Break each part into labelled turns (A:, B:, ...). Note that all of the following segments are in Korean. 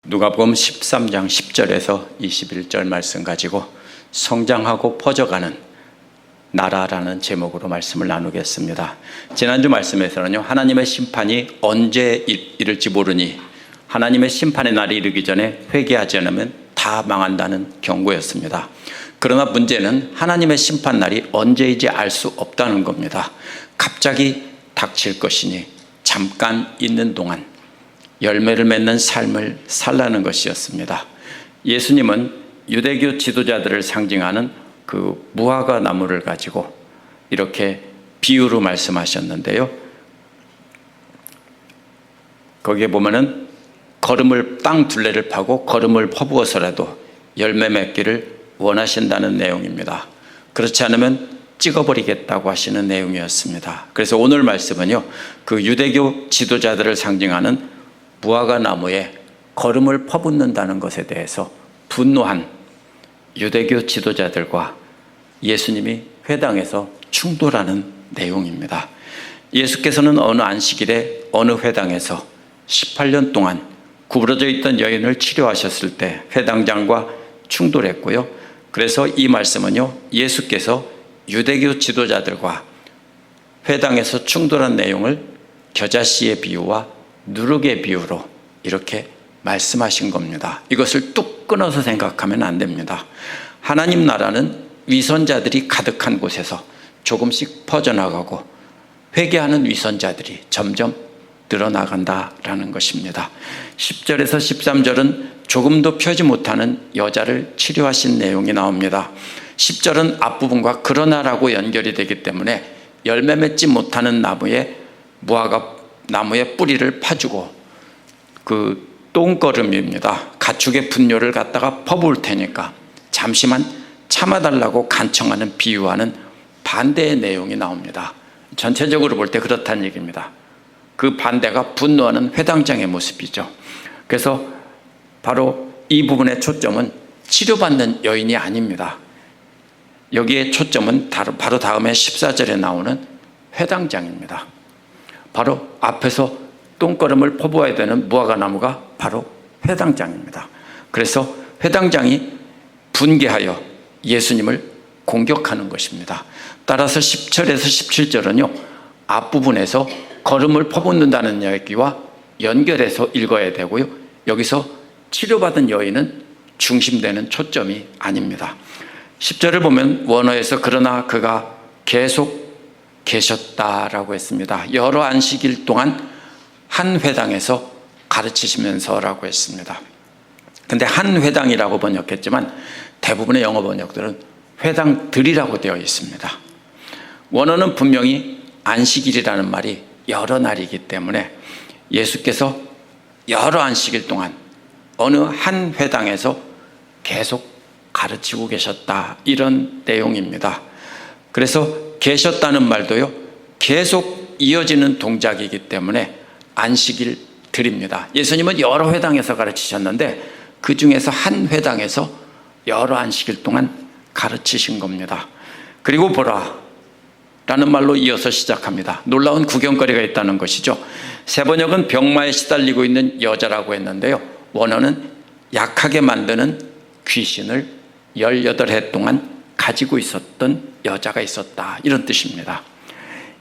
A: 누가복음 13장 10절에서 21절 말씀 가지고 성장하고 퍼져가는 나라라는 제목으로 말씀을 나누겠습니다. 지난주 말씀에서는요, 하나님의 심판이 언제 이를지 모르니 하나님의 심판의 날이 이르기 전에 회개하지 않으면 다 망한다는 경고였습니다. 그러나 문제는 하나님의 심판 날이 언제인지 알 수 없다는 겁니다. 갑자기 닥칠 것이니 잠깐 있는 동안 열매를 맺는 삶을 살라는 것이었습니다. 예수님은 유대교 지도자들을 상징하는 그 무화과 나무를 가지고 이렇게 비유로 말씀하셨는데요. 거기에 보면은 거름을 땅 둘레를 파고 거름을 퍼부어서라도 열매 맺기를 원하신다는 내용입니다. 그렇지 않으면 찍어버리겠다고 하시는 내용이었습니다. 그래서 오늘 말씀은요, 그 유대교 지도자들을 상징하는 무화과 나무에 거름을 퍼붓는다는 것에 대해서 분노한 유대교 지도자들과 예수님이 회당에서 충돌하는 내용입니다. 예수께서는 어느 안식일에 어느 회당에서 18년 동안 구부러져 있던 여인을 치료하셨을 때 회당장과 충돌했고요. 그래서 이 말씀은요, 예수께서 유대교 지도자들과 회당에서 충돌한 내용을 겨자씨의 비유와 누룩의 비유로 이렇게 말씀하신 겁니다. 이것을 뚝 끊어서 생각하면 안 됩니다. 하나님 나라는 위선자들이 가득한 곳에서 조금씩 퍼져나가고 회개하는 위선자들이 점점 늘어나간다라는 것입니다. 10절에서 13절은 조금도 펴지 못하는 여자를 치료하신 내용이 나옵니다. 10절은 앞부분과 그러나라고 연결이 되기 때문에 열매 맺지 못하는 무화과 나무의 뿌리를 파주고 그 똥거름입니다. 가축의 분뇨를 갖다가 퍼부을 테니까 잠시만 참아달라고 간청하는 비유하는 반대의 내용이 나옵니다. 전체적으로 볼 때 그렇다는 얘기입니다. 그 반대가 분노하는 회당장의 모습이죠. 그래서 바로 이 부분의 초점은 치료받는 여인이 아닙니다. 여기에 초점은 바로 다음에 14절에 나오는 회당장입니다. 바로 앞에서 똥거름을 퍼부어야 되는 무화과 나무가 바로 회당장입니다. 그래서 회당장이 분개하여 예수님을 공격하는 것입니다. 따라서 10절에서 17절은요, 앞부분에서 거름을 퍼붓는다는 이야기와 연결해서 읽어야 되고요, 여기서 치료받은 여인은 중심되는 초점이 아닙니다. 10절을 보면 원어에서 그러나 그가 계속 계셨다라고 했습니다. 여러 안식일 동안 한 회당에서 가르치시면서라고 했습니다. 근데 한 회당이라고 번역했지만 대부분의 영어 번역들은 회당들이라고 되어 있습니다. 원어는 분명히 안식일이라는 말이 여러 날이기 때문에 예수께서 여러 안식일 동안 어느 한 회당에서 계속 가르치고 계셨다, 이런 내용입니다. 그래서 계셨다는 말도요, 계속 이어지는 동작이기 때문에 안식일 드립니다. 예수님은 여러 회당에서 가르치셨는데 그 중에서 한 회당에서 여러 안식일 동안 가르치신 겁니다. 그리고 보라 라는 말로 이어서 시작합니다. 놀라운 구경거리가 있다는 것이죠. 세번역은 병마에 시달리고 있는 여자라고 했는데요, 원어는 약하게 만드는 귀신을 18해 동안 가지고 있었던 여자가 있었다, 이런 뜻입니다.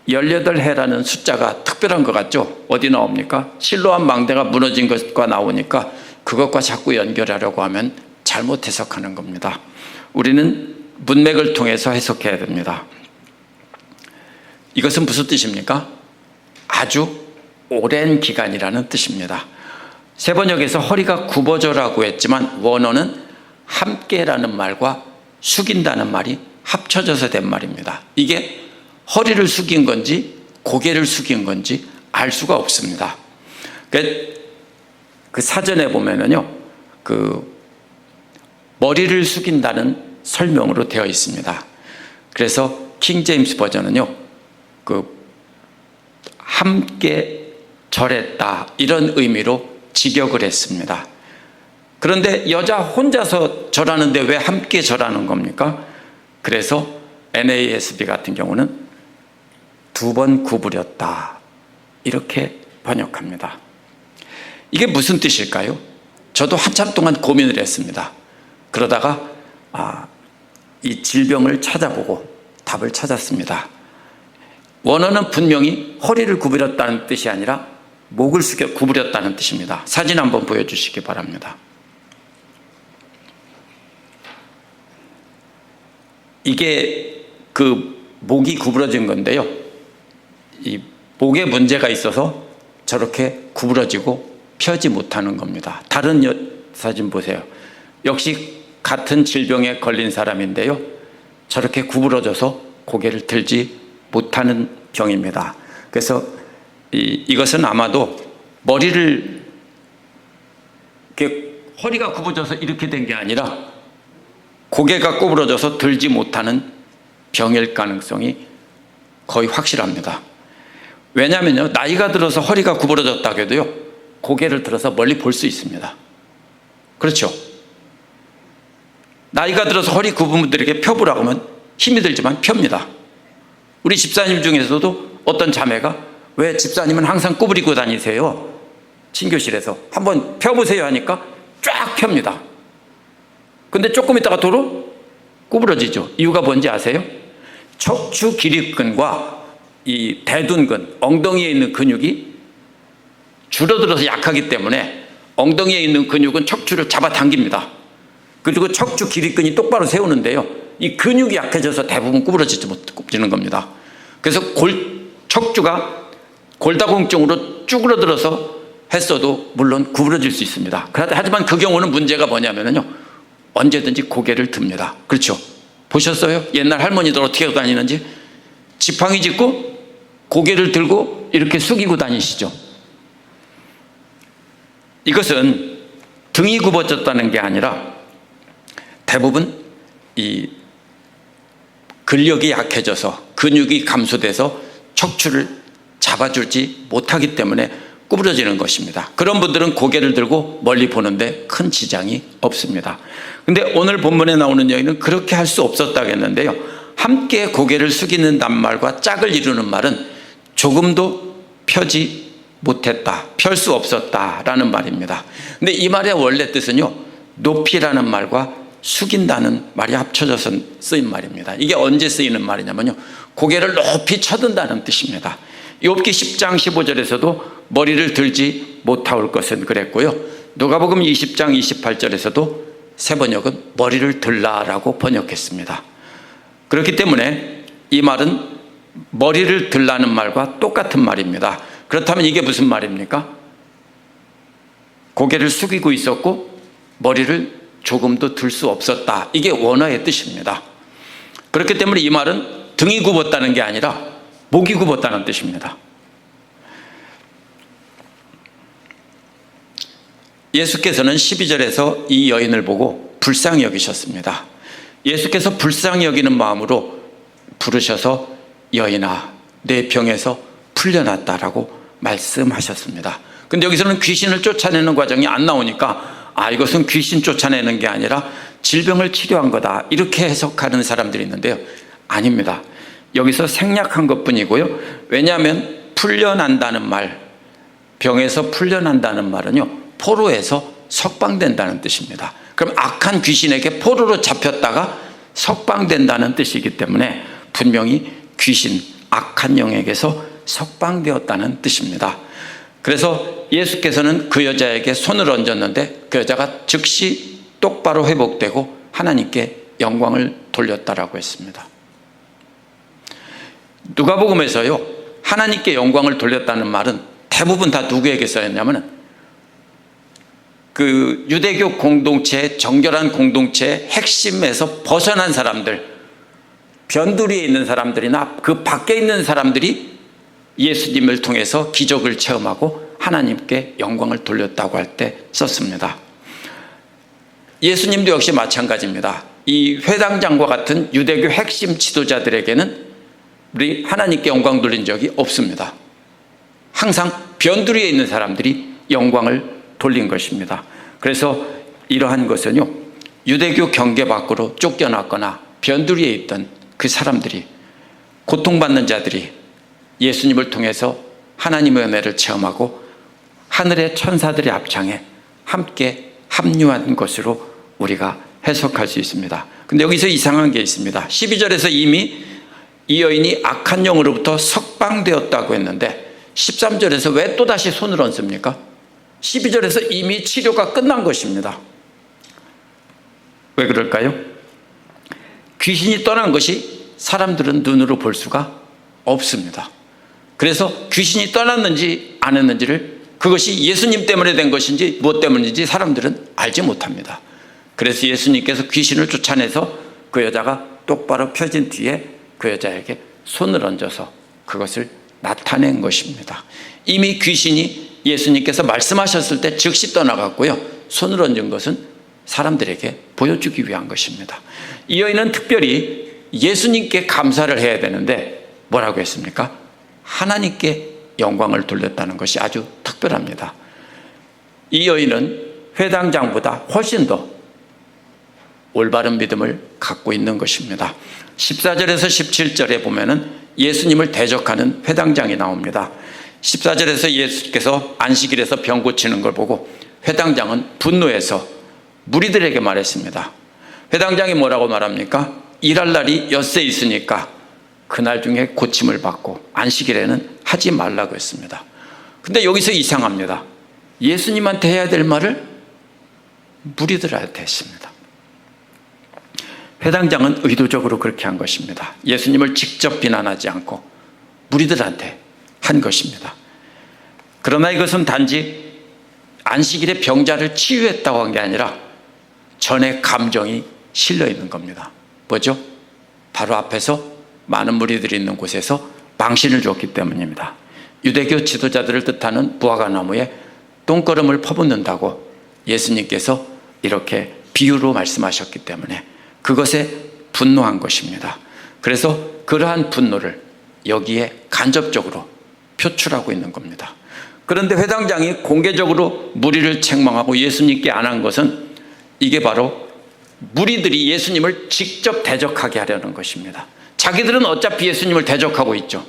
A: 18해라는 숫자가 특별한 것 같죠? 어디 나옵니까? 실로암 망대가 무너진 것과 나오니까 그것과 자꾸 연결하려고 하면 잘못 해석하는 겁니다. 우리는 문맥을 통해서 해석해야 됩니다. 이것은 무슨 뜻입니까? 아주 오랜 기간이라는 뜻입니다. 세번역에서 허리가 굽어져라고 했지만 원어는 함께라는 말과 숙인다는 말이 합쳐져서 된 말입니다. 이게 허리를 숙인 건지 고개를 숙인 건지 알 수가 없습니다. 그 사전에 보면은요, 그 머리를 숙인다는 설명으로 되어 있습니다. 그래서 킹 제임스 버전은요, 그 함께 절했다, 이런 의미로 직역을 했습니다. 그런데 여자 혼자서 절하는데 왜 함께 절하는 겁니까? 그래서 NASB 같은 경우는 2번 구부렸다, 이렇게 번역합니다. 이게 무슨 뜻일까요? 저도 한참 동안 고민을 했습니다. 그러다가 이 질병을 찾아보고 답을 찾았습니다. 원어는 분명히 허리를 구부렸다는 뜻이 아니라 목을 숙여 구부렸다는 뜻입니다. 사진 한번 보여주시기 바랍니다. 이게 그 목이 구부러진 건데요. 이 목에 문제가 있어서 저렇게 구부러지고 펴지 못하는 겁니다. 다른 사진 보세요. 역시 같은 질병에 걸린 사람인데요. 저렇게 구부러져서 고개를 들지 못하는 병입니다. 그래서 이것은 아마도 머리를 이렇게 허리가 굽어져서 이렇게 된 게 아니라 고개가 구부러져서 들지 못하는 병일 가능성이 거의 확실합니다. 왜냐하면요, 나이가 들어서 허리가 구부러졌다고 해도요, 고개를 들어서 멀리 볼 수 있습니다. 그렇죠? 나이가 들어서 허리 굽은 분들에게 펴보라고 하면 힘이 들지만 펴니다. 우리 집사님 중에서도 어떤 자매가 왜 집사님은 항상 구부리고 다니세요? 친교실에서 한번 펴보세요 하니까 쫙 펴니다. 근데 조금 있다가 도로 구부러지죠. 이유가 뭔지 아세요? 척추 기립근과 이 대둔근, 엉덩이에 있는 근육이 줄어들어서 약하기 때문에 엉덩이에 있는 근육은 척추를 잡아당깁니다. 그리고 척추 기립근이 똑바로 세우는데요, 이 근육이 약해져서 대부분 구부러지는 겁니다. 그래서 척추가 골다공증으로 쭈그러들어서 했어도 물론 구부러질 수 있습니다. 하지만 그 경우는 문제가 뭐냐면요, 언제든지 고개를 듭니다. 그렇죠? 보셨어요? 옛날 할머니들 어떻게 하고 다니는지? 지팡이 짚고 고개를 들고 이렇게 숙이고 다니시죠. 이것은 등이 굽어졌다는 게 아니라 대부분 이 근력이 약해져서 근육이 감소돼서 척추를 잡아주지 못하기 때문에 구부러지는 것입니다. 그런 분들은 고개를 들고 멀리 보는데 큰 지장이 없습니다. 근데 오늘 본문에 나오는 여인은 그렇게 할 수 없었다겠는데요, 함께 고개를 숙이는 말과 짝을 이루는 말은 조금도 펴지 못했다, 펼 수 없었다라는 말입니다. 근데 이 말의 원래 뜻은요, 높이라는 말과 숙인다는 말이 합쳐져서 쓰인 말입니다. 이게 언제 쓰이는 말이냐면요, 고개를 높이 쳐든다는 뜻입니다. 욥기 10장 15절에서도 머리를 들지 못할 것은 그랬고요, 누가복음 20장 28절에서도 새 번역은 머리를 들라라고 번역했습니다. 그렇기 때문에 이 말은 머리를 들라는 말과 똑같은 말입니다. 그렇다면 이게 무슨 말입니까? 고개를 숙이고 있었고 머리를 조금도 들 수 없었다, 이게 원어의 뜻입니다. 그렇기 때문에 이 말은 등이 굽었다는 게 아니라 목이 굽었다는 뜻입니다. 예수께서는 12절에서 이 여인을 보고 불쌍히 여기셨습니다. 예수께서 불쌍히 여기는 마음으로 부르셔서 여인아, 내 병에서 풀려났다라고 말씀하셨습니다. 근데 여기서는 귀신을 쫓아내는 과정이 안 나오니까 이것은 귀신 쫓아내는 게 아니라 질병을 치료한 거다, 이렇게 해석하는 사람들이 있는데요, 아닙니다. 여기서 생략한 것뿐이고요. 왜냐하면 풀려난다는 말, 병에서 풀려난다는 말은요, 포로에서 석방된다는 뜻입니다. 그럼 악한 귀신에게 포로로 잡혔다가 석방된다는 뜻이기 때문에 분명히 귀신, 악한 영에게서 석방되었다는 뜻입니다. 그래서 예수께서는 그 여자에게 손을 얹었는데 그 여자가 즉시 똑바로 회복되고 하나님께 영광을 돌렸다라고 했습니다. 누가복음에서요, 하나님께 영광을 돌렸다는 말은 대부분 다 누구에게 쓰였냐면 그 유대교 공동체의 정결한 공동체의 핵심에서 벗어난 사람들, 변두리에 있는 사람들이나 그 밖에 있는 사람들이 예수님을 통해서 기적을 체험하고 하나님께 영광을 돌렸다고 할 때 썼습니다. 예수님도 역시 마찬가지입니다. 이 회당장과 같은 유대교 핵심 지도자들에게는 우리 하나님께 영광 돌린 적이 없습니다. 항상 변두리에 있는 사람들이 영광을 돌린 것입니다. 그래서 이러한 것은요, 유대교 경계 밖으로 쫓겨났거나 변두리에 있던 그 사람들이, 고통받는 자들이 예수님을 통해서 하나님의 은혜를 체험하고 하늘의 천사들의 합창에 함께 합류한 것으로 우리가 해석할 수 있습니다. 근데 여기서 이상한 게 있습니다. 12절에서 이미 이 여인이 악한 영으로부터 석방되었다고 했는데 13절에서 왜 또다시 손을 얹습니까? 12절에서 이미 치료가 끝난 것입니다. 왜 그럴까요? 귀신이 떠난 것이 사람들은 눈으로 볼 수가 없습니다. 그래서 귀신이 떠났는지 안 했는지를, 그것이 예수님 때문에 된 것인지 무엇 때문인지 사람들은 알지 못합니다. 그래서 예수님께서 귀신을 쫓아내서 그 여자가 똑바로 펴진 뒤에 그 여자에게 손을 얹어서 그것을 나타낸 것입니다. 이미 귀신이 예수님께서 말씀하셨을 때 즉시 떠나갔고요, 손을 얹은 것은 사람들에게 보여주기 위한 것입니다. 이 여인은 특별히 예수님께 감사를 해야 되는데 뭐라고 했습니까? 하나님께 영광을 돌렸다는 것이 아주 특별합니다. 이 여인은 회당장보다 훨씬 더 올바른 믿음을 갖고 있는 것입니다. 14절에서 17절에 보면은 예수님을 대적하는 회당장이 나옵니다. 14절에서 예수께서 안식일에서 병 고치는 걸 보고 회당장은 분노해서 무리들에게 말했습니다. 회당장이 뭐라고 말합니까? 일할 날이 엿새 있으니까 그날 중에 고침을 받고 안식일에는 하지 말라고 했습니다. 근데 여기서 이상합니다. 예수님한테 해야 될 말을 무리들한테 했습니다. 회당장은 의도적으로 그렇게 한 것입니다. 예수님을 직접 비난하지 않고 무리들한테 한 것입니다. 그러나 이것은 단지 안식일에 병자를 치유했다고 한 게 아니라 전의 감정이 실려 있는 겁니다. 뭐죠? 바로 앞에서 많은 무리들이 있는 곳에서 망신을 줬기 때문입니다. 유대교 지도자들을 뜻하는 무화과 나무에 똥거름을 퍼붓는다고 예수님께서 이렇게 비유로 말씀하셨기 때문에 그것에 분노한 것입니다. 그래서 그러한 분노를 여기에 간접적으로 표출하고 있는 겁니다. 그런데 회당장이 공개적으로 무리를 책망하고 예수님께 안 한 것은 이게 바로 무리들이 예수님을 직접 대적하게 하려는 것입니다. 자기들은 어차피 예수님을 대적하고 있죠.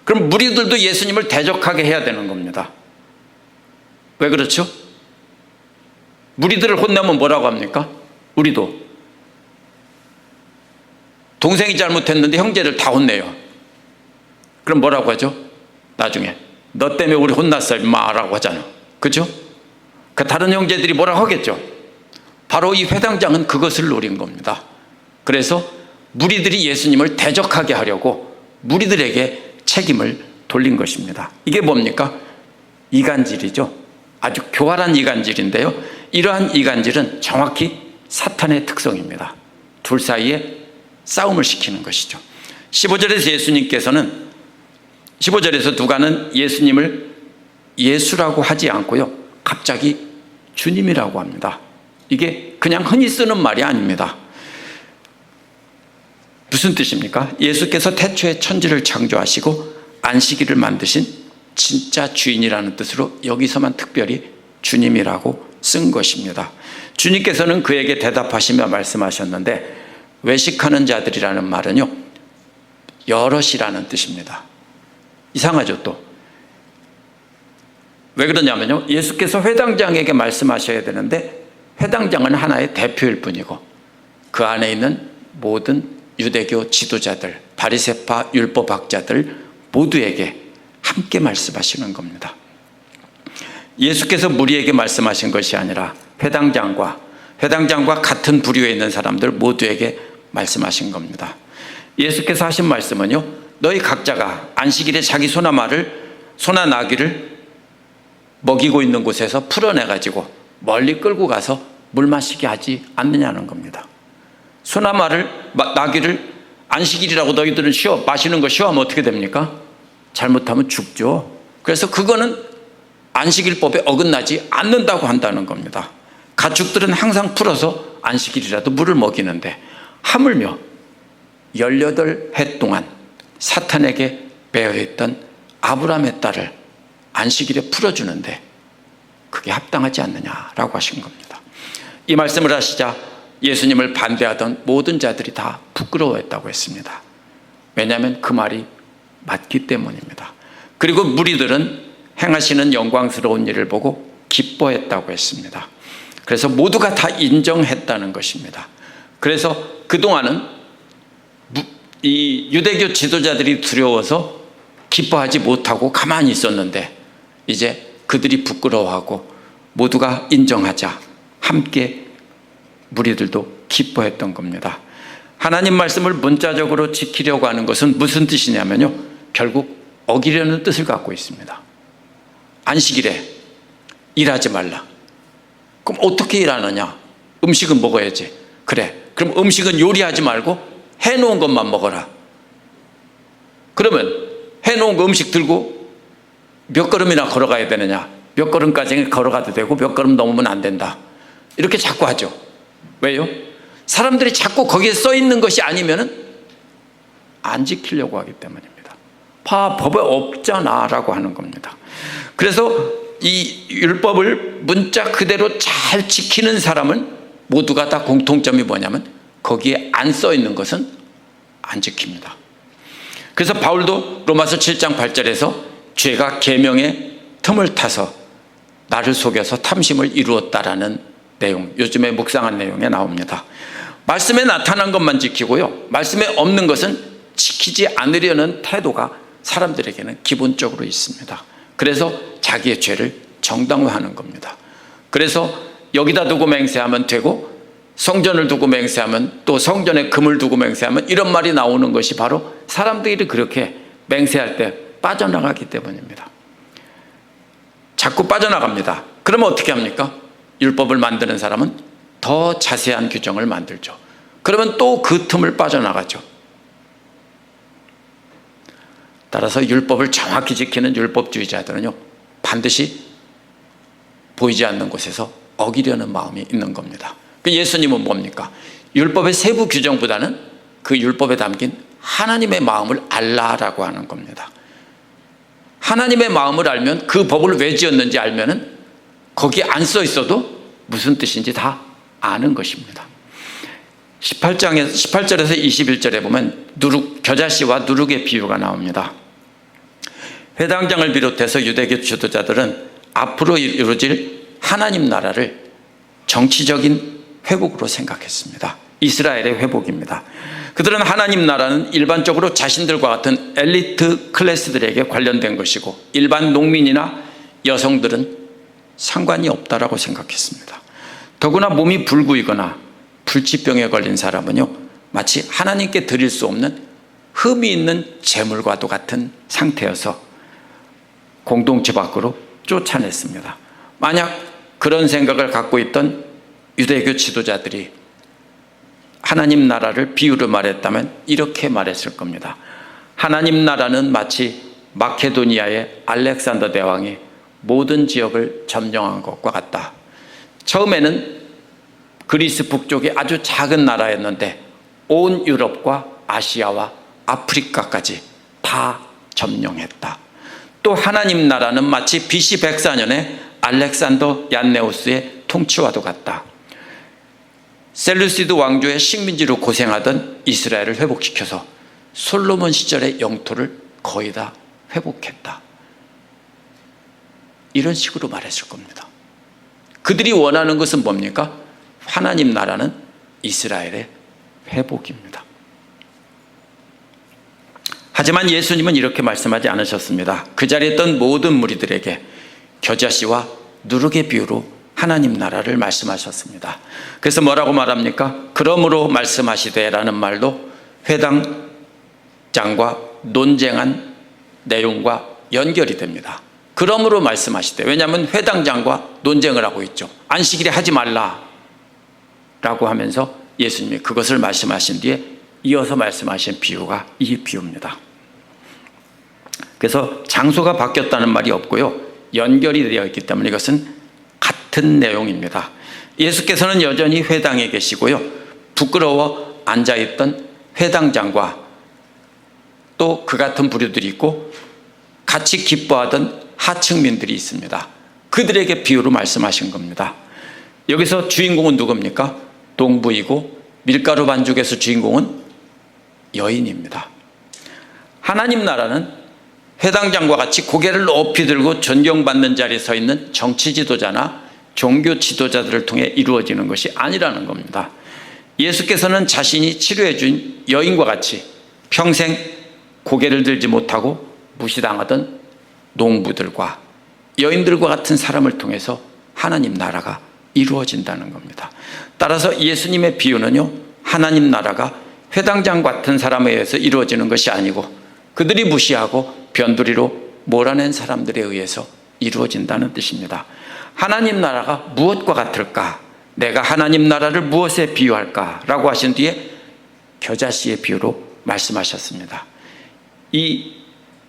A: 그럼 무리들도 예수님을 대적하게 해야 되는 겁니다. 왜 그렇죠? 무리들을 혼내면 뭐라고 합니까? 우리도 동생이 잘못했는데 형제를 다 혼내요. 그럼 뭐라고 하죠? 나중에 너 때문에 우리 혼났어 임마라고 하잖아요. 그렇죠? 그 다른 형제들이 뭐라고 하겠죠? 바로 이 회당장은 그것을 노린 겁니다. 그래서 무리들이 예수님을 대적하게 하려고 무리들에게 책임을 돌린 것입니다. 이게 뭡니까? 이간질이죠. 아주 교활한 이간질인데요, 이러한 이간질은 정확히 사탄의 특성입니다. 둘 사이에 싸움을 시키는 것이죠. 15절에서 예수님께서는 15절에서 누가는 예수님을 예수라고 하지 않고요, 갑자기 주님이라고 합니다. 이게 그냥 흔히 쓰는 말이 아닙니다. 무슨 뜻입니까? 예수께서 태초에 천지를 창조하시고 안식일을 만드신 진짜 주인이라는 뜻으로 여기서만 특별히 주님이라고 쓴 것입니다. 주님께서는 그에게 대답하시며 말씀하셨는데, 외식하는 자들이라는 말은요, 여럿이라는 뜻입니다. 이상하죠 또. 왜 그러냐면요, 예수께서 회당장에게 말씀하셔야 되는데 회당장은 하나의 대표일 뿐이고 그 안에 있는 모든 유대교 지도자들, 바리새파 율법학자들 모두에게 함께 말씀하시는 겁니다. 예수께서 무리에게 말씀하신 것이 아니라 회당장과 같은 부류에 있는 사람들 모두에게 말씀하신 겁니다. 예수께서 하신 말씀은요, 너희 각자가 안식일에 자기 소나 나귀를 먹이고 있는 곳에서 풀어내가지고 멀리 끌고 가서 물 마시게 하지 않느냐는 겁니다. 소나 나귀를 안식일이라고 너희들은 마시는 거 쉬어하면 어떻게 됩니까? 잘못하면 죽죠. 그래서 그거는 안식일법에 어긋나지 않는다고 한다는 겁니다. 가축들은 항상 풀어서 안식일이라도 물을 먹이는데 하물며 18해 동안 사탄에게 매여있던 아브라함의 딸을 안식일에 풀어주는데 그게 합당하지 않느냐라고 하신 겁니다. 이 말씀을 하시자 예수님을 반대하던 모든 자들이 다 부끄러워했다고 했습니다. 왜냐하면 그 말이 맞기 때문입니다. 그리고 무리들은 행하시는 영광스러운 일을 보고 기뻐했다고 했습니다. 그래서 모두가 다 인정했다는 것입니다. 그래서 그동안은 이 유대교 지도자들이 두려워서 기뻐하지 못하고 가만히 있었는데 이제 그들이 부끄러워하고 모두가 인정하자 함께 무리들도 기뻐했던 겁니다. 하나님 말씀을 문자적으로 지키려고 하는 것은 무슨 뜻이냐면요, 결국 어기려는 뜻을 갖고 있습니다. 안식일에 일하지 말라. 그럼 어떻게 일하느냐? 음식은 먹어야지. 그래, 그럼 음식은 요리하지 말고 해놓은 것만 먹어라. 그러면 해놓은 거 음식 들고 몇 걸음이나 걸어가야 되느냐? 몇 걸음까지 걸어가도 되고 몇 걸음 넘으면 안 된다. 이렇게 자꾸 하죠. 왜요? 사람들이 자꾸 거기에 써 있는 것이 아니면은 안 지키려고 하기 때문입니다. 법에 없잖아 라고 하는 겁니다. 그래서 이 율법을 문자 그대로 잘 지키는 사람은 모두가 다 공통점이 뭐냐면 거기에 안 써 있는 것은 안 지킵니다. 그래서 바울도 로마서 7장 8절에서 죄가 계명의 틈을 타서 나를 속여서 탐심을 이루었다라는 내용, 요즘에 묵상한 내용에 나옵니다. 말씀에 나타난 것만 지키고요, 말씀에 없는 것은 지키지 않으려는 태도가 사람들에게는 기본적으로 있습니다. 그래서 자기의 죄를 정당화하는 겁니다. 그래서 여기다 두고 맹세하면 되고 성전을 두고 맹세하면, 또 성전에 금을 두고 맹세하면, 이런 말이 나오는 것이 바로 사람들이 그렇게 맹세할 때 빠져나가기 때문입니다. 자꾸 빠져나갑니다. 그러면 어떻게 합니까? 율법을 만드는 사람은 더 자세한 규정을 만들죠. 그러면 또 그 틈을 빠져나가죠. 따라서 율법을 정확히 지키는 율법주의자들은요, 반드시 보이지 않는 곳에서 어기려는 마음이 있는 겁니다. 예수님은 뭡니까? 율법의 세부 규정보다는 그 율법에 담긴 하나님의 마음을 알라라고 하는 겁니다. 하나님의 마음을 알면, 그 법을 왜 지었는지 알면은 거기에 안 써 있어도 무슨 뜻인지 다 아는 것입니다. 18절에서 21절에 보면 겨자씨와 누룩의 비유가 나옵니다. 회당장을 비롯해서 유대교 지도자들은 앞으로 이루어질 하나님 나라를 정치적인 회복으로 생각했습니다. 이스라엘의 회복입니다. 그들은 하나님 나라는 일반적으로 자신들과 같은 엘리트 클래스들에게 관련된 것이고 일반 농민이나 여성들은 상관이 없다라고 생각했습니다. 더구나 몸이 불구이거나 불치병에 걸린 사람은요, 마치 하나님께 드릴 수 없는 흠이 있는 재물과도 같은 상태여서 공동체 밖으로 쫓아냈습니다. 만약 그런 생각을 갖고 있던 유대교 지도자들이 하나님 나라를 비유로 말했다면 이렇게 말했을 겁니다. 하나님 나라는 마치 마케도니아의 알렉산더 대왕이 모든 지역을 점령한 것과 같다. 처음에는 그리스 북쪽의 아주 작은 나라였는데 온 유럽과 아시아와 아프리카까지 다 점령했다. 또 하나님 나라는 마치 BC 104년에 알렉산더 얀네우스의 통치와도 같다. 셀루시드 왕조의 식민지로 고생하던 이스라엘을 회복시켜서 솔로몬 시절의 영토를 거의 다 회복했다. 이런 식으로 말했을 겁니다. 그들이 원하는 것은 뭡니까? 하나님 나라는 이스라엘의 회복입니다. 하지만 예수님은 이렇게 말씀하지 않으셨습니다. 그 자리에 있던 모든 무리들에게 겨자씨와 누룩의 비유로 하나님 나라를 말씀하셨습니다. 그래서 뭐라고 말합니까? 그러므로 말씀하시되 라는 말도 회당장과 논쟁한 내용과 연결이 됩니다. 그러므로 말씀하시되, 왜냐하면 회당장과 논쟁을 하고 있죠. 안식일에 하지 말라 라고 하면서 예수님이 그것을 말씀하신 뒤에 이어서 말씀하신 비유가 이 비유입니다. 그래서 장소가 바뀌었다는 말이 없고요, 연결이 되어 있기 때문에 이것은 같은 내용입니다. 예수께서는 여전히 회당에 계시고요, 부끄러워 앉아있던 회당장과 또 그 같은 부류들이 있고 같이 기뻐하던 하층민들이 있습니다. 그들에게 비유로 말씀하신 겁니다. 여기서 주인공은 누굽니까? 동부이고 밀가루 반죽에서 주인공은 여인입니다. 하나님 나라는 회당장과 같이 고개를 높이 들고 존경받는 자리에 서 있는 정치 지도자나 종교 지도자들을 통해 이루어지는 것이 아니라는 겁니다. 예수께서는 자신이 치료해 준 여인과 같이 평생 고개를 들지 못하고 무시당하던 농부들과 여인들과 같은 사람을 통해서 하나님 나라가 이루어진다는 겁니다. 따라서 예수님의 비유는요, 하나님 나라가 회당장 같은 사람에 의해서 이루어지는 것이 아니고 그들이 무시하고 변두리로 몰아낸 사람들에 의해서 이루어진다는 뜻입니다. 하나님 나라가 무엇과 같을까? 내가 하나님 나라를 무엇에 비유할까? 라고 하신 뒤에 겨자씨의 비유로 말씀하셨습니다. 이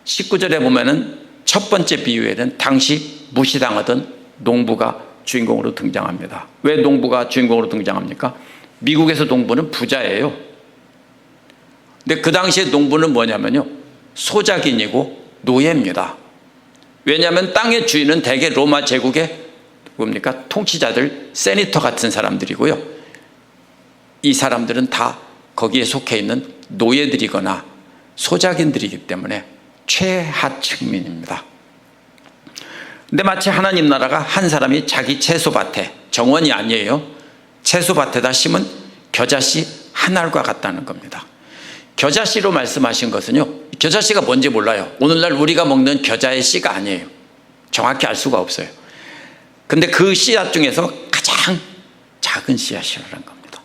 A: 19절에 보면은 첫 번째 비유에는 당시 무시당하던 농부가 주인공으로 등장합니다. 왜 농부가 주인공으로 등장합니까? 미국에서 농부는 부자예요. 근데 그 당시에 농부는 뭐냐면요, 소작인이고 노예입니다. 왜냐하면 땅의 주인은 대개 로마 제국의 뭡니까? 통치자들, 세니터 같은 사람들이고요. 이 사람들은 다 거기에 속해 있는 노예들이거나 소작인들이기 때문에 최하층민입니다. 근데 마치 하나님 나라가 한 사람이 자기 채소밭에, 정원이 아니에요, 채소밭에다 심은 겨자씨 한 알과 같다는 겁니다. 겨자씨로 말씀하신 것은요, 겨자씨가 뭔지 몰라요. 오늘날 우리가 먹는 겨자의 씨가 아니에요. 정확히 알 수가 없어요. 근데 그 씨앗 중에서 가장 작은 씨앗이라는 겁니다.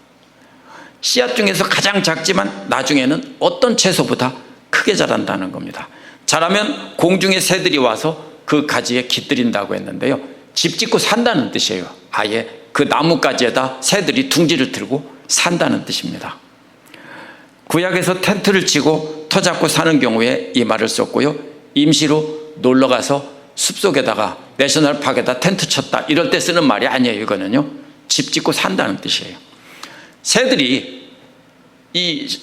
A: 씨앗 중에서 가장 작지만 나중에는 어떤 채소보다 크게 자란다는 겁니다. 자라면 공중의 새들이 와서 그 가지에 깃들인다고 했는데요, 집 짓고 산다는 뜻이에요. 아예 그 나뭇가지에다 새들이 둥지를 틀고 산다는 뜻입니다. 구약에서 텐트를 치고 터 잡고 사는 경우에 이 말을 썼고요, 임시로 놀러가서 숲속에다가 내셔널파크에다 텐트 쳤다 이럴 때 쓰는 말이 아니에요. 이거는요, 집 짓고 산다는 뜻이에요. 새들이 이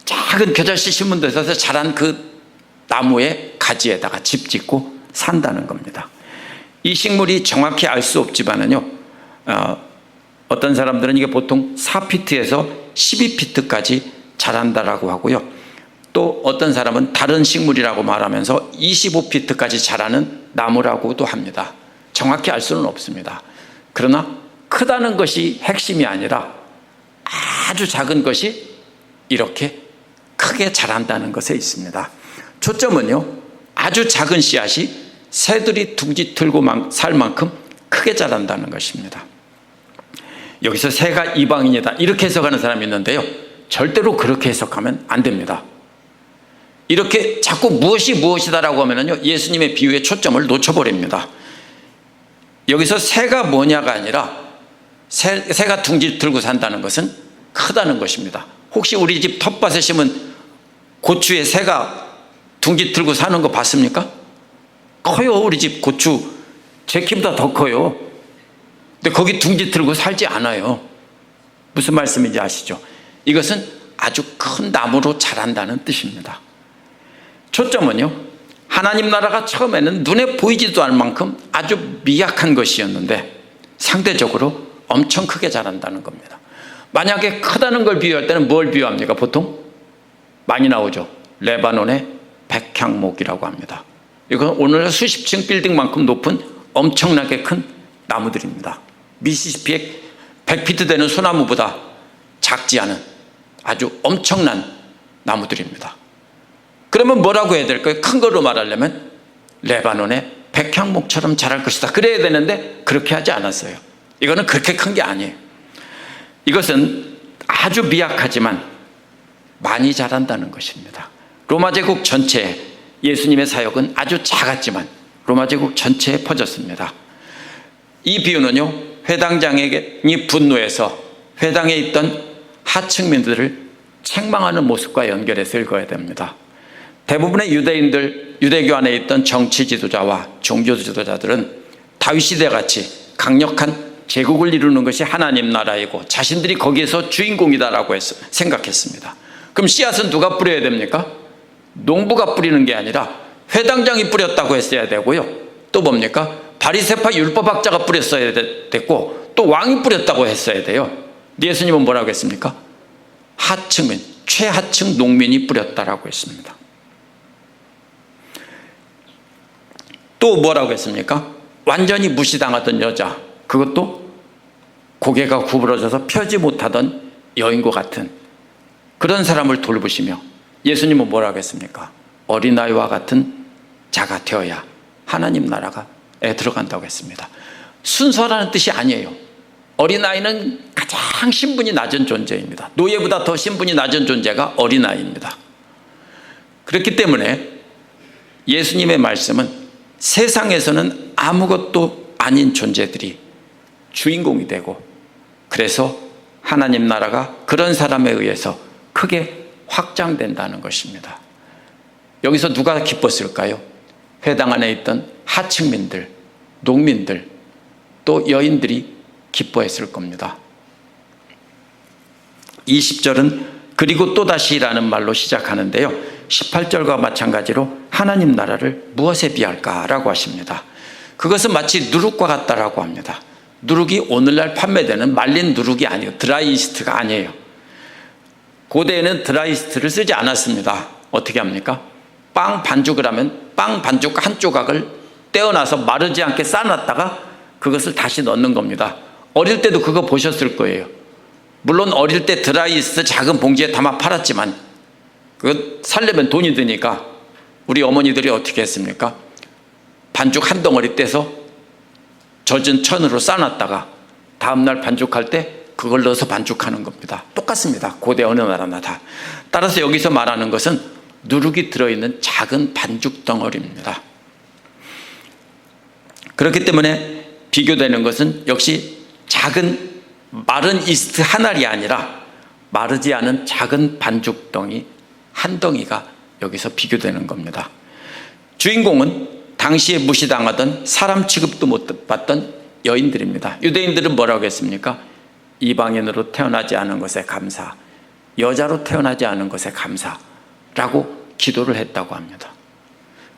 A: 작은 겨자씨 심은 데서 자란 그 나무의 가지에다가 집 짓고 산다는 겁니다. 이 식물이 정확히 알 수 없지만은요, 어떤 사람들은 이게 보통 4피트에서 12피트까지 자란다라고 하고요, 또 어떤 사람은 다른 식물이라고 말하면서 25피트까지 자라는 나무라고도 합니다. 정확히 알 수는 없습니다. 그러나 크다는 것이 핵심이 아니라 아주 작은 것이 이렇게 크게 자란다는 것에 있습니다. 초점은요, 아주 작은 씨앗이 새들이 둥지 틀고 살 만큼 크게 자란다는 것입니다. 여기서 새가 이방인이다 이렇게 해석하는 사람이 있는데요, 절대로 그렇게 해석하면 안 됩니다. 이렇게 자꾸 무엇이 무엇이다라고 하면요, 예수님의 비유의 초점을 놓쳐버립니다. 여기서 새가 뭐냐가 아니라 새가 둥지 들고 산다는 것은 크다는 것입니다. 혹시 우리 집 텃밭에 심은 고추에 새가 둥지 들고 사는 거 봤습니까? 커요. 우리 집 고추 제 키보다 더 커요. 근데 거기 둥지 들고 살지 않아요. 무슨 말씀인지 아시죠? 이것은 아주 큰 나무로 자란다는 뜻입니다. 초점은요, 하나님 나라가 처음에는 눈에 보이지도 않을 만큼 아주 미약한 것이었는데 상대적으로 엄청 크게 자란다는 겁니다. 만약에 크다는 걸 비유할 때는 뭘 비유합니까? 보통 많이 나오죠. 레바논의 백향목이라고 합니다. 이건 오늘 수십 층 빌딩만큼 높은 엄청나게 큰 나무들입니다. 미시시피의 100피트 되는 소나무보다 작지 않은 아주 엄청난 나무들입니다. 그러면 뭐라고 해야 될까요? 큰 걸로 말하려면 레바논의 백향목처럼 자랄 것이다 그래야 되는데 그렇게 하지 않았어요. 이거는 그렇게 큰 게 아니에요. 이것은 아주 미약하지만 많이 자란다는 것입니다. 로마 제국 전체에 예수님의 사역은 아주 작았지만 로마 제국 전체에 퍼졌습니다. 이 비유는요, 회당장이 분노해서 회당에 있던 하층민들을 책망하는 모습과 연결해서 읽어야 됩니다. 대부분의 유대인들, 유대교 안에 있던 정치 지도자와 종교 지도자들은 다윗 시대 같이 강력한 제국을 이루는 것이 하나님 나라이고 자신들이 거기에서 주인공이다라고 생각했습니다. 그럼 씨앗은 누가 뿌려야 됩니까? 농부가 뿌리는 게 아니라 회당장이 뿌렸다고 했어야 되고요, 또 뭡니까? 바리새파 율법학자가 뿌렸어야 됐고 또 왕이 뿌렸다고 했어야 돼요. 예수님은 뭐라고 했습니까? 하층민, 최하층 농민이 뿌렸다라고 했습니다. 또 뭐라고 했습니까? 완전히 무시당하던 여자, 그것도 고개가 구부러져서 펴지 못하던 여인과 같은 그런 사람을 돌보시며, 예수님은 뭐라고 했습니까? 어린아이와 같은 자가 되어야 하나님 나라에 들어간다고 했습니다. 순서라는 뜻이 아니에요. 어린아이는 가장 신분이 낮은 존재입니다. 노예보다 더 신분이 낮은 존재가 어린아이입니다. 그렇기 때문에 예수님의 말씀은 세상에서는 아무것도 아닌 존재들이 주인공이 되고, 그래서 하나님 나라가 그런 사람에 의해서 크게 확장된다는 것입니다. 여기서 누가 기뻤을까요? 회당 안에 있던 하층민들, 농민들, 또 여인들이 기뻐했을 겁니다. 20절은 그리고 또다시라는 말로 시작하는데요, 18절과 마찬가지로 하나님 나라를 무엇에 비할까라고 하십니다. 그것은 마치 누룩과 같다라고 합니다. 누룩이 오늘날 판매되는 말린 누룩이 아니에요. 드라이이스트가 아니에요. 고대에는 드라이이스트를 쓰지 않았습니다. 어떻게 합니까? 빵 반죽을 하면 빵 반죽 한 조각을 떼어놔서 마르지 않게 싸놨다가 그것을 다시 넣는 겁니다. 어릴 때도 그거 보셨을 거예요. 물론 어릴 때 드라이이스트 작은 봉지에 담아 팔았지만 그거 살려면 돈이 드니까 우리 어머니들이 어떻게 했습니까? 반죽 한 덩어리 떼서 젖은 천으로 싸놨다가 다음날 반죽할 때 그걸 넣어서 반죽하는 겁니다. 똑같습니다. 고대 어느 나라나 다. 따라서 여기서 말하는 것은 누룩이 들어있는 작은 반죽 덩어리입니다. 그렇기 때문에 비교되는 것은 역시 작은 마른 이스트 한 알이 아니라 마르지 않은 작은 반죽 덩이 한 덩이가 여기서 비교되는 겁니다. 주인공은 당시에 무시당하던 사람 취급도 못 받던 여인들입니다. 유대인들은 뭐라고 했습니까? 이방인으로 태어나지 않은 것에 감사, 여자로 태어나지 않은 것에 감사라고 기도를 했다고 합니다.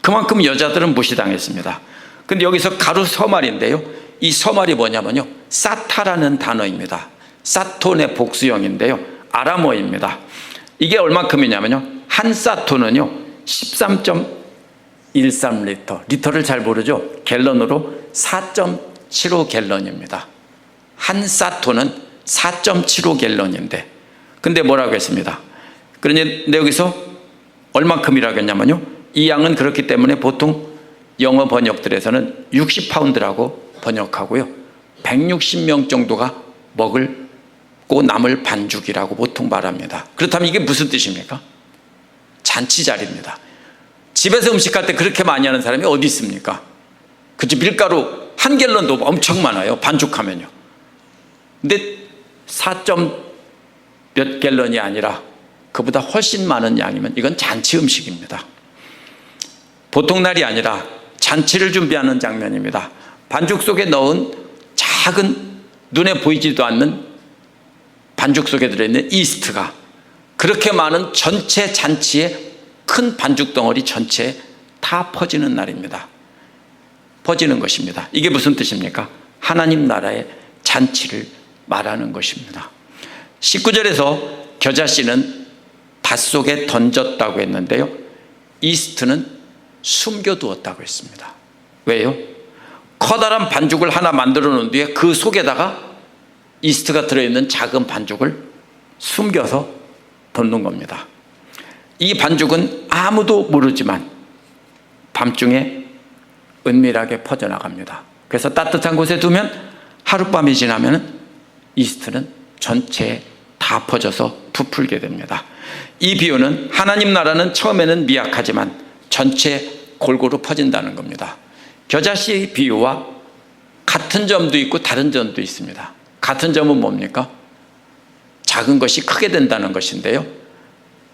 A: 그만큼 여자들은 무시당했습니다. 근데 여기서 가루 서말인데요, 이 서말이 뭐냐면요, 사타라는 단어입니다. 사톤의 복수형인데요, 아람어입니다. 이게 얼마큼이냐면요, 한 사톤은요 13.13리터, 리터를 잘 모르죠? 갤런으로 4.75 갤런입니다. 한 사톤은 4.75 갤런인데, 근데 뭐라고 했습니다. 그런데 여기서 얼마큼이라고 했냐면요, 이 양은 그렇기 때문에 보통 영어 번역들에서는 60파운드라고 번역하고요, 160명 정도가 먹고 남을 반죽이라고 보통 말합니다. 그렇다면 이게 무슨 뜻입니까? 잔치자리입니다. 집에서 음식할 때 그렇게 많이 하는 사람이 어디 있습니까? 그치, 밀가루 한 갤런도 엄청 많아요, 반죽하면요. 근데 4몇 갤런이 아니라 그보다 훨씬 많은 양이면 이건 잔치 음식입니다. 보통 날이 아니라 잔치를 준비하는 장면입니다. 반죽 속에 넣은 작은 눈에 보이지도 않는 반죽 속에 들어있는 이스트가 그렇게 많은 전체 잔치에 큰 반죽 덩어리 전체에 다 퍼지는 날입니다. 퍼지는 것입니다. 이게 무슨 뜻입니까? 하나님 나라의 잔치를 말하는 것입니다. 19절에서 겨자씨는 닷속에 던졌다고 했는데요, 이스트는 숨겨두었다고 했습니다. 왜요? 커다란 반죽을 하나 만들어 놓은 뒤에 그 속에다가 이스트가 들어있는 작은 반죽을 숨겨서 던는 겁니다. 이 반죽은 아무도 모르지만 밤중에 은밀하게 퍼져나갑니다. 그래서 따뜻한 곳에 두면 하룻밤이 지나면 이스트는 전체에 다 퍼져서 부풀게 됩니다. 이 비유는 하나님 나라는 처음에는 미약하지만 전체에 골고루 퍼진다는 겁니다. 겨자씨 비유와 같은 점도 있고 다른 점도 있습니다. 같은 점은 뭡니까? 작은 것이 크게 된다는 것인데요,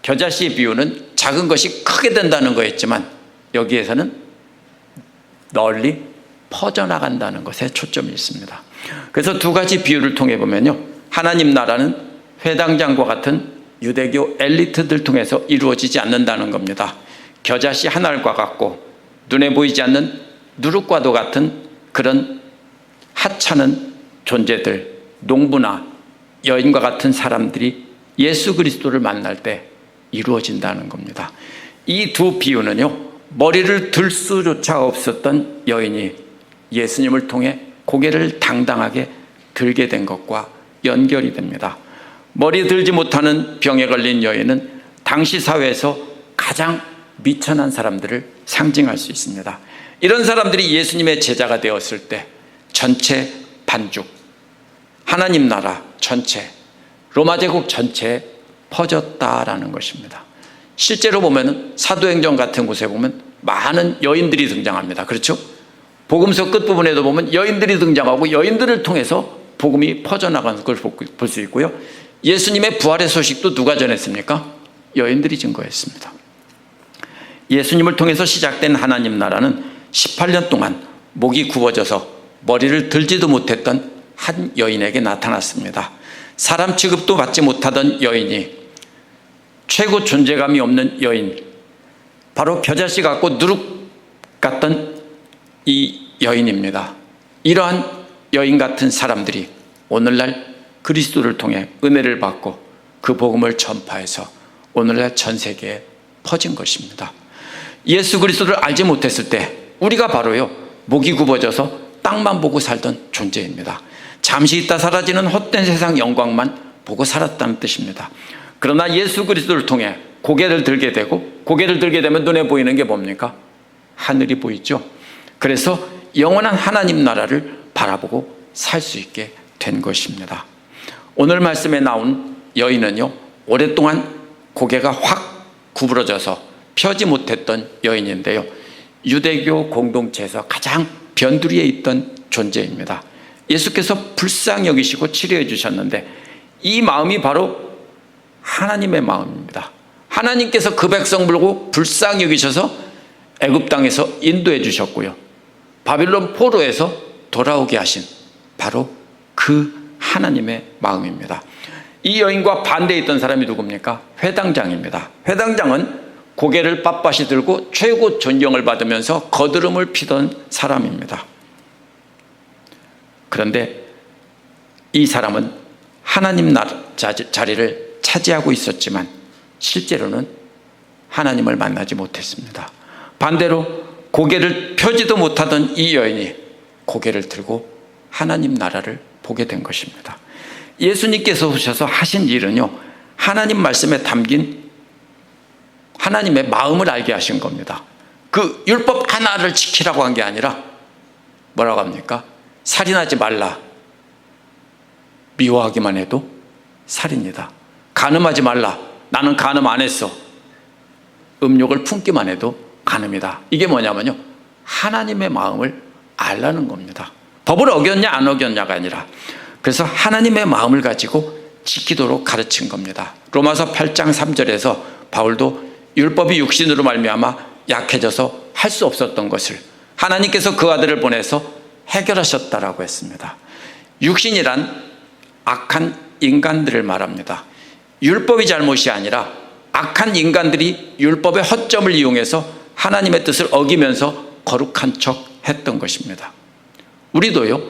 A: 겨자씨 비유는 작은 것이 크게 된다는 거였지만 여기에서는 널리 퍼져나간다는 것에 초점이 있습니다. 그래서 두 가지 비유를 통해 보면요, 하나님 나라는 회당장과 같은 유대교 엘리트들 통해서 이루어지지 않는다는 겁니다. 겨자씨 한 알과 같고 눈에 보이지 않는 누룩과도 같은 그런 하찮은 존재들, 농부나 여인과 같은 사람들이 예수 그리스도를 만날 때 이루어진다는 겁니다. 이 두 비유는요, 머리를 들 수조차 없었던 여인이 예수님을 통해 고개를 당당하게 들게 된 것과 연결이 됩니다. 머리 들지 못하는 병에 걸린 여인은 당시 사회에서 가장 미천한 사람들을 상징할 수 있습니다. 이런 사람들이 예수님의 제자가 되었을 때 전체 반죽, 하나님 나라 전체, 로마 제국 전체에 퍼졌다라는 것입니다. 실제로 보면 사도행전 같은 곳에 보면 많은 여인들이 등장합니다. 그렇죠? 복음서 끝부분에도 보면 여인들이 등장하고 여인들을 통해서 복음이 퍼져나가는 걸 볼 수 있고요. 예수님의 부활의 소식도 누가 전했습니까? 여인들이 증거했습니다. 예수님을 통해서 시작된 하나님 나라는 18년 동안 목이 굽어져서 머리를 들지도 못했던 한 여인에게 나타났습니다. 사람 취급도 받지 못하던 여인이 최고 존재감이 없는 여인, 바로 겨자씨 같고 누룩 같던 이 여인입니다. 이러한 여인 같은 사람들이 오늘날 그리스도를 통해 은혜를 받고 그 복음을 전파해서 오늘날 전 세계에 퍼진 것입니다. 예수 그리스도를 알지 못했을 때 우리가 바로요, 목이 굽어져서 땅만 보고 살던 존재입니다. 잠시 있다 사라지는 헛된 세상 영광만 보고 살았다는 뜻입니다. 그러나 예수 그리스도를 통해 고개를 들게 되고, 고개를 들게 되면 눈에 보이는 게 뭡니까? 하늘이 보이죠. 그래서 영원한 하나님 나라를 바라보고 살 수 있게 된 것입니다. 오늘 말씀에 나온 여인은요, 오랫동안 고개가 확 구부러져서 펴지 못했던 여인인데요, 유대교 공동체에서 가장 변두리에 있던 존재입니다. 예수께서 불쌍히 여기시고 치료해 주셨는데 이 마음이 바로 하나님의 마음입니다. 하나님께서 그 백성 보고 불쌍히 여기셔서 애굽 땅에서 인도해 주셨고요, 바빌론 포로에서 돌아오게 하신 바로 그 하나님의 마음입니다. 이 여인과 반대에 있던 사람이 누굽니까? 회당장입니다. 회당장은 고개를 빳빳이 들고 최고 존경을 받으면서 거드름을 피던 사람입니다. 그런데 이 사람은 하나님 나라 자리를 차지하고 있었지만 실제로는 하나님을 만나지 못했습니다. 반대로 고개를 펴지도 못하던 이 여인이 고개를 들고 하나님 나라를 보게 된 것입니다. 예수님께서 오셔서 하신 일은요, 하나님 말씀에 담긴 하나님의 마음을 알게 하신 겁니다. 그 율법 하나를 지키라고 한 게 아니라 뭐라고 합니까? 살인하지 말라. 미워하기만 해도 살인이다. 간음하지 말라. 나는 간음 안 했어. 음욕을 품기만 해도 간음이다. 이게 뭐냐면요, 하나님의 마음을 알라는 겁니다. 법을 어겼냐 안 어겼냐가 아니라, 그래서 하나님의 마음을 가지고 지키도록 가르친 겁니다. 로마서 8장 3절에서 바울도 율법이 육신으로 말미암아 약해져서 할 수 없었던 것을 하나님께서 그 아들을 보내서 해결하셨다라고 했습니다. 육신이란 악한 인간들을 말합니다. 율법이 잘못이 아니라 악한 인간들이 율법의 허점을 이용해서 하나님의 뜻을 어기면서 거룩한 척 했던 것입니다. 우리도요,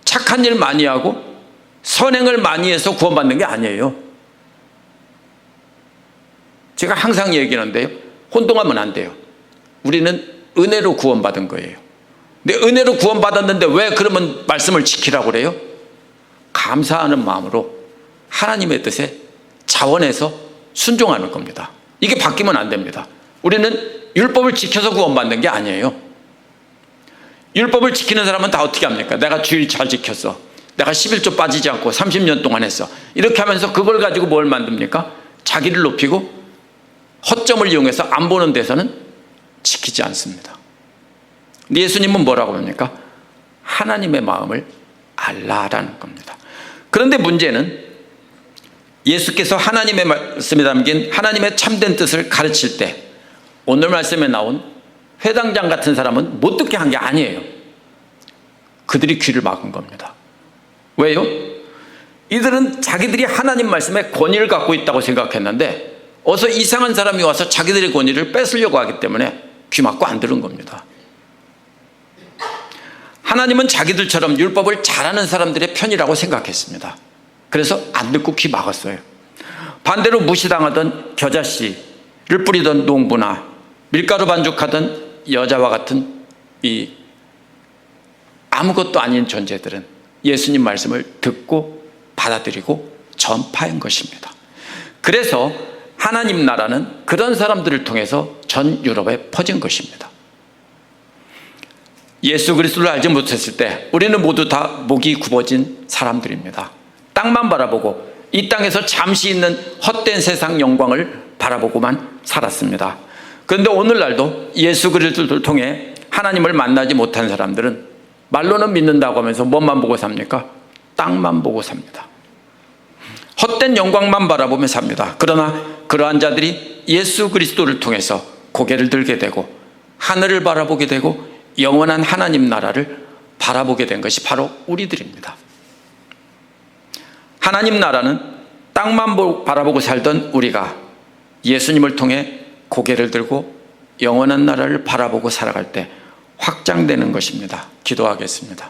A: 착한 일 많이 하고 선행을 많이 해서 구원받는 게 아니에요. 제가 항상 얘기하는데요, 혼동하면 안 돼요. 우리는 은혜로 구원받은 거예요. 근데 은혜로 구원받았는데 왜 그러면 말씀을 지키라고 그래요? 감사하는 마음으로 하나님의 뜻에 자원해서 순종하는 겁니다. 이게 바뀌면 안 됩니다. 우리는 율법을 지켜서 구원받는 게 아니에요. 율법을 지키는 사람은 다 어떻게 합니까? 내가 주일 잘 지켰어. 내가 11조 빠지지 않고 30년 동안 했어. 이렇게 하면서 그걸 가지고 뭘 만듭니까? 자기를 높이고 허점을 이용해서 안 보는 데서는 지키지 않습니다. 근데 예수님은 뭐라고 합니까? 하나님의 마음을 알라라는 겁니다. 그런데 문제는 예수께서 하나님의 말씀에 담긴 하나님의 참된 뜻을 가르칠 때 오늘 말씀에 나온 회당장 같은 사람은 못 듣게 한 게 아니에요. 그들이 귀를 막은 겁니다. 왜요? 이들은 자기들이 하나님 말씀에 권위를 갖고 있다고 생각했는데 어서 이상한 사람이 와서 자기들의 권위를 뺏으려고 하기 때문에 귀 막고 안 들은 겁니다. 하나님은 자기들처럼 율법을 잘하는 사람들의 편이라고 생각했습니다. 그래서 안 듣고 귀 막았어요. 반대로 무시당하던 겨자씨를 뿌리던 농부나 밀가루 반죽하던 여자와 같은 이 아무것도 아닌 존재들은 예수님 말씀을 듣고 받아들이고 전파한 것입니다. 그래서 하나님 나라는 그런 사람들을 통해서 전 유럽에 퍼진 것입니다. 예수 그리스도를 알지 못했을 때 우리는 모두 다 목이 굽어진 사람들입니다. 땅만 바라보고 이 땅에서 잠시 있는 헛된 세상 영광을 바라보고만 살았습니다. 그런데 오늘날도 예수 그리스도를 통해 하나님을 만나지 못한 사람들은 말로는 믿는다고 하면서 뭐만 보고 삽니까? 땅만 보고 삽니다. 헛된 영광만 바라보며 삽니다. 그러나 그러한 자들이 예수 그리스도를 통해서 고개를 들게 되고 하늘을 바라보게 되고 영원한 하나님 나라를 바라보게 된 것이 바로 우리들입니다. 하나님 나라는 땅만 바라보고 살던 우리가 예수님을 통해 고개를 들고 영원한 나라를 바라보고 살아갈 때 확장되는 것입니다. 기도하겠습니다.